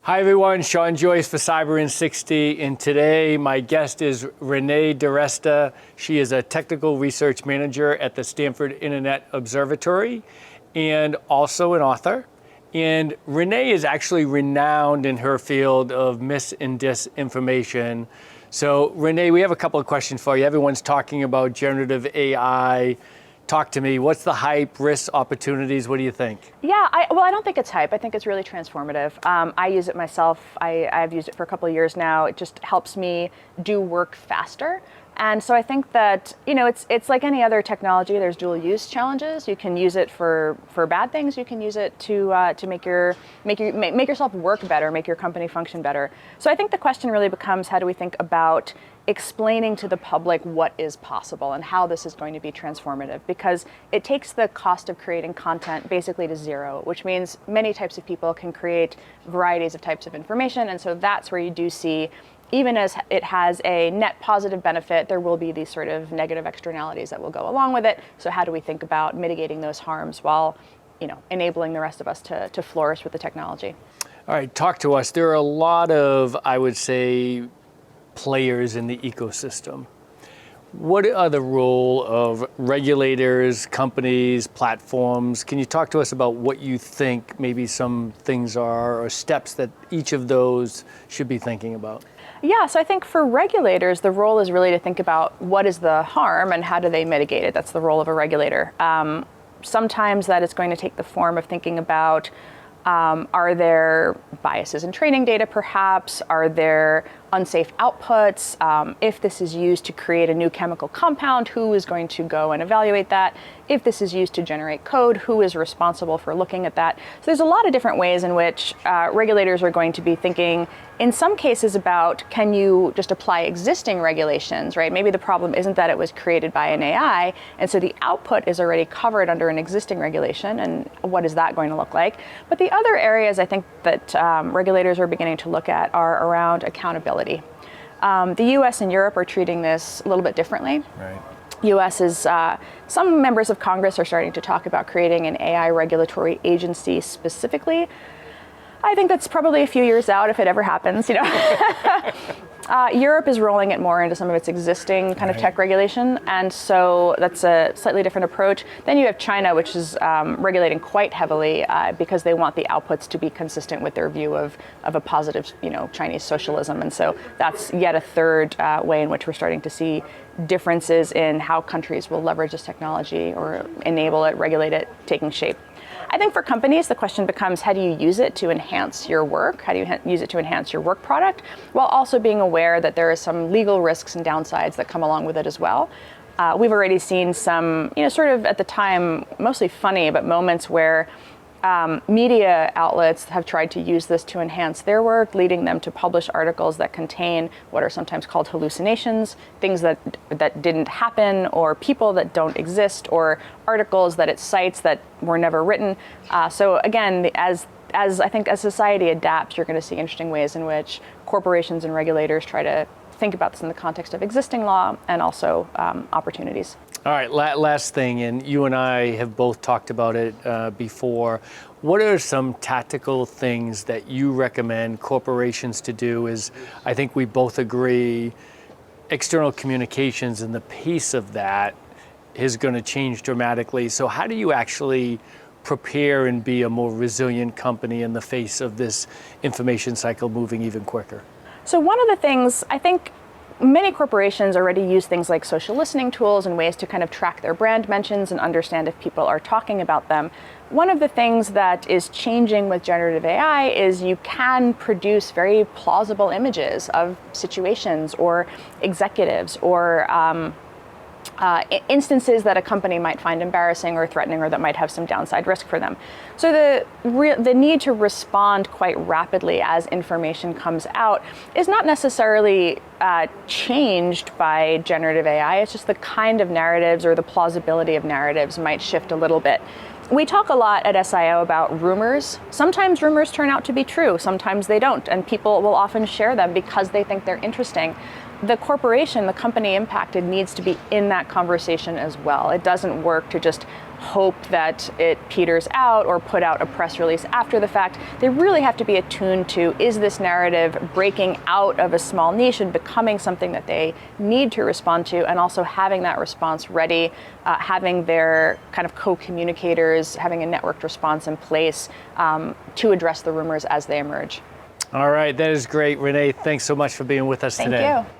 Hi everyone, Sean Joyce for Cyber in 60, and today my guest is Renée DiResta. She is a technical research manager at the Stanford Internet Observatory and also an author. And Renée is actually renowned in her field of mis and disinformation. So Renée, we have a couple of questions for you. Everyone's talking about generative AI. Talk to me. What's the hype, risks, opportunities? What do you think? Yeah, I don't think it's hype. I think it's really transformative. I use it myself. I've used it for a couple of years now. It just helps me do work faster. And so I think that, it's like any other technology. There's dual use challenges. You can use it for bad things. You can use it to make yourself work better, make your company function better. So I think the question really becomes, how do we think about explaining to the public what is possible and how this is going to be transformative? Because it takes the cost of creating content basically to zero, which means many types of people can create varieties of types of information. And so that's where you do see, even as it has a net positive benefit, there will be these sort of negative externalities that will go along with it. So how do we think about mitigating those harms while, enabling the rest of us to flourish with the technology? All right, talk to us. There are a lot of, I would say, players in the ecosystem. What are the role of regulators, companies, platforms? Can you talk to us about what you think maybe some things are or steps that each of those should be thinking about? Yeah, so I think for regulators, the role is really to think about what is the harm and how do they mitigate it. That's the role of a regulator. Sometimes that is going to take the form of thinking about, are there biases in training data perhaps? Are there unsafe outputs? If this is used to create a new chemical compound, who is going to go and evaluate that? If this is used to generate code, who is responsible for looking at that? So there's a lot of different ways in which regulators are going to be thinking, in some cases, about, can you just apply existing regulations, right? Maybe the problem isn't that it was created by an AI, and so the output is already covered under an existing regulation, and what is that going to look like? But the other areas I think that regulators are beginning to look at are around accountability. The US and Europe are treating this a little bit differently. Right. US is, some members of Congress are starting to talk about creating an AI regulatory agency specifically. I think that's probably a few years out if it ever happens, Europe is rolling it more into some of its existing kind of tech regulation, and so that's a slightly different approach. Then you have China, which is regulating quite heavily because they want the outputs to be consistent with their view of a positive, Chinese socialism, and so that's yet a third way in which we're starting to see differences in how countries will leverage this technology or enable it, regulate it, taking shape. I think for companies, the question becomes, how do you use it to enhance your work? How do you use it to enhance your work product, while also being aware that there are some legal risks and downsides that come along with it as well? We've already seen some, sort of at the time, mostly funny, but moments where media outlets have tried to use this to enhance their work, leading them to publish articles that contain what are sometimes called hallucinations, things that didn't happen, or people that don't exist, or articles that it cites that were never written. So again, as I think as society adapts, you're going to see interesting ways in which corporations and regulators try to think about this in the context of existing law and also opportunities. All right, last thing, and you and I have both talked about it before. What are some tactical things that you recommend corporations to do? Is, I think we both agree, external communications and the pace of that is going to change dramatically. So how do you actually prepare and be a more resilient company in the face of this information cycle moving even quicker? So one of the things, I think, many corporations already use things like social listening tools and ways to kind of track their brand mentions and understand if people are talking about them. One of the things that is changing with generative AI is you can produce very plausible images of situations or executives or instances that a company might find embarrassing or threatening, or that might have some downside risk for them. So the need to respond quite rapidly as information comes out is not necessarily changed by generative AI. It's just the kind of narratives or the plausibility of narratives might shift a little bit. We talk a lot at SIO about rumors. Sometimes rumors turn out to be true, sometimes they don't, and people will often share them because they think they're interesting. The corporation, the company impacted, needs to be in that conversation as well. It doesn't work to just hope that it peters out or put out a press release after the fact. They really have to be attuned to, is this narrative breaking out of a small niche and becoming something that they need to respond to, and also having that response ready, having their kind of co-communicators, having a networked response in place to address the rumors as they emerge. All right, that is great. Renée, thanks so much for being with us today. Thank you.